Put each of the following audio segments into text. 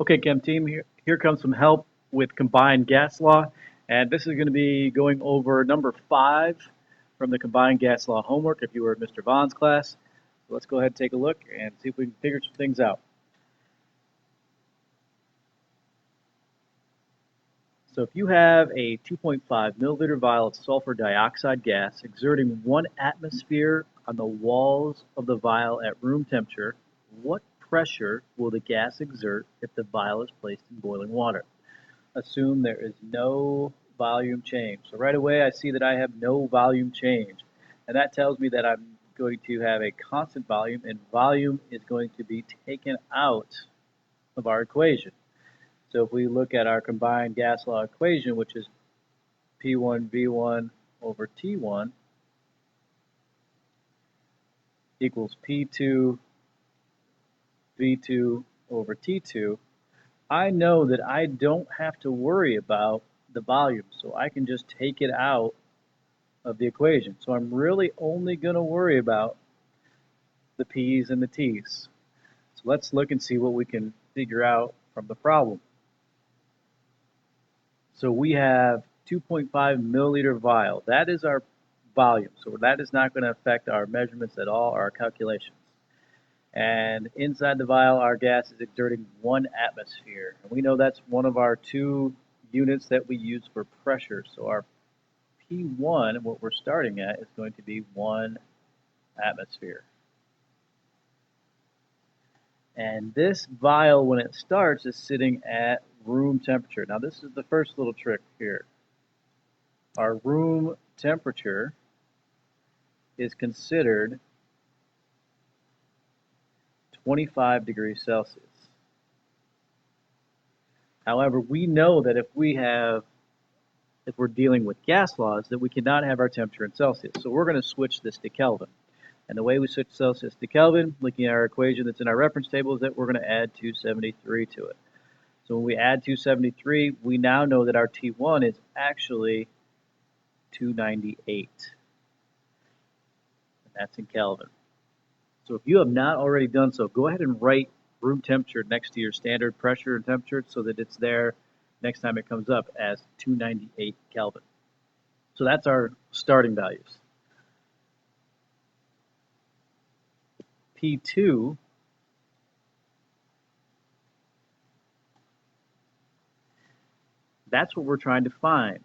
Okay, Chem team, here comes some help with combined gas law, and this is going to be going over number 5 from the combined gas law homework if you were in Mr. Vaughn's class. So let's go ahead and take a look and see if we can figure some things out. So if you have a 2.5 milliliter vial of sulfur dioxide gas exerting 1 atmosphere on the walls of the vial at room temperature, what pressure will the gas exert if the vial is placed in boiling water? Assume there is no volume change. So right away I see that I have no volume change. And that tells me that I'm going to have a constant volume, and volume is going to be taken out of our equation. So if we look at our combined gas law equation, which is P1V1 over T1 equals P2 V2 over T2, I know that I don't have to worry about the volume, so I can just take it out of the equation. So I'm really only going to worry about the P's and the T's. So let's look and see what we can figure out from the problem. So we have 2.5 milliliter vial. That is our volume, so that is not going to affect our measurements at all, or our calculations. And inside the vial, our gas is exerting 1 atmosphere. And we know that's one of our 2 units that we use for pressure. So our P1, what we're starting at, is going to be 1 atmosphere. And this vial, when it starts, is sitting at room temperature. Now this is the first little trick here. Our room temperature is considered 25 degrees Celsius. However, we know that if we're dealing with gas laws, that we cannot have our temperature in Celsius. So we're going to switch this to Kelvin. And the way we switch Celsius to Kelvin, looking at our equation that's in our reference table, is that we're going to add 273 to it. So when we add 273, we now know that our T1 is actually 298. And that's in Kelvin. So if you have not already done so, go ahead and write room temperature next to your standard pressure and temperature so that it's there next time it comes up as 298 Kelvin. So that's our starting values. P2 that's what we're trying to find.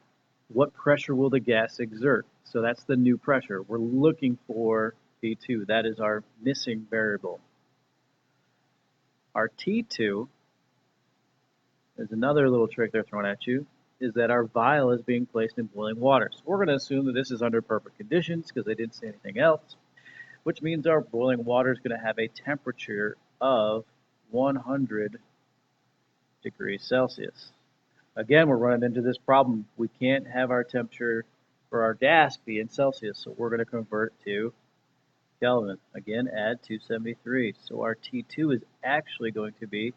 What pressure will the gas exert? So that's the new pressure. We're looking for P2. That is our missing variable. Our T2 is another little trick they're throwing at you, is that our vial is being placed in boiling water. So we're going to assume that this is under perfect conditions because they didn't say anything else, which means our boiling water is going to have a temperature of 100 degrees Celsius. Again, we're running into this problem. We can't have our temperature for our gas be in Celsius, so we're going to convert to Kelvin. Again, add 273. So our T2 is actually going to be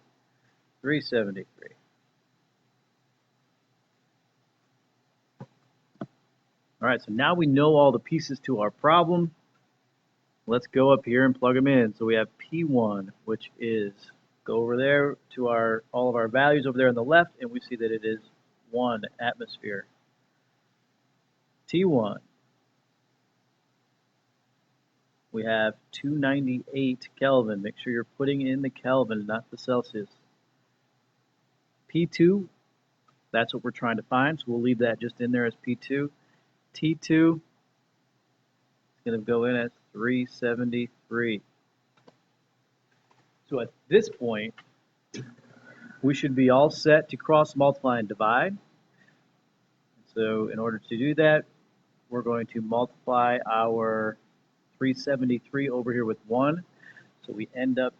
373. All right, so now we know all the pieces to our problem. Let's go up here and plug them in. So we have P1, which is, go over there to all of our values over there on the left, and we see that it is 1 atmosphere. T1, we have 298 Kelvin. Make sure you're putting in the Kelvin, not the Celsius. P2, that's what we're trying to find, so we'll leave that just in there as P2. T2 is going to go in as 373. So at this point, we should be all set to cross multiply and divide. So in order to do that, we're going to multiply our 373 over here with 1. So we end up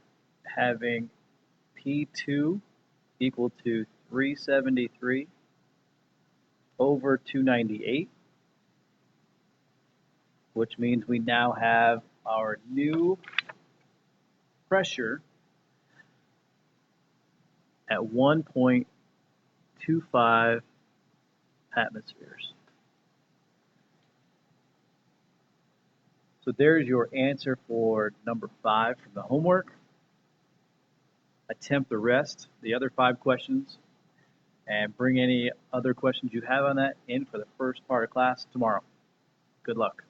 having P2 equal to 373 over 298, which means we now have our new pressure at 1.25 atmospheres. So there's your answer for number 5 from the homework. attempt the rest, the other 5 questions, and bring any other questions you have on that in for the first part of class tomorrow. Good luck.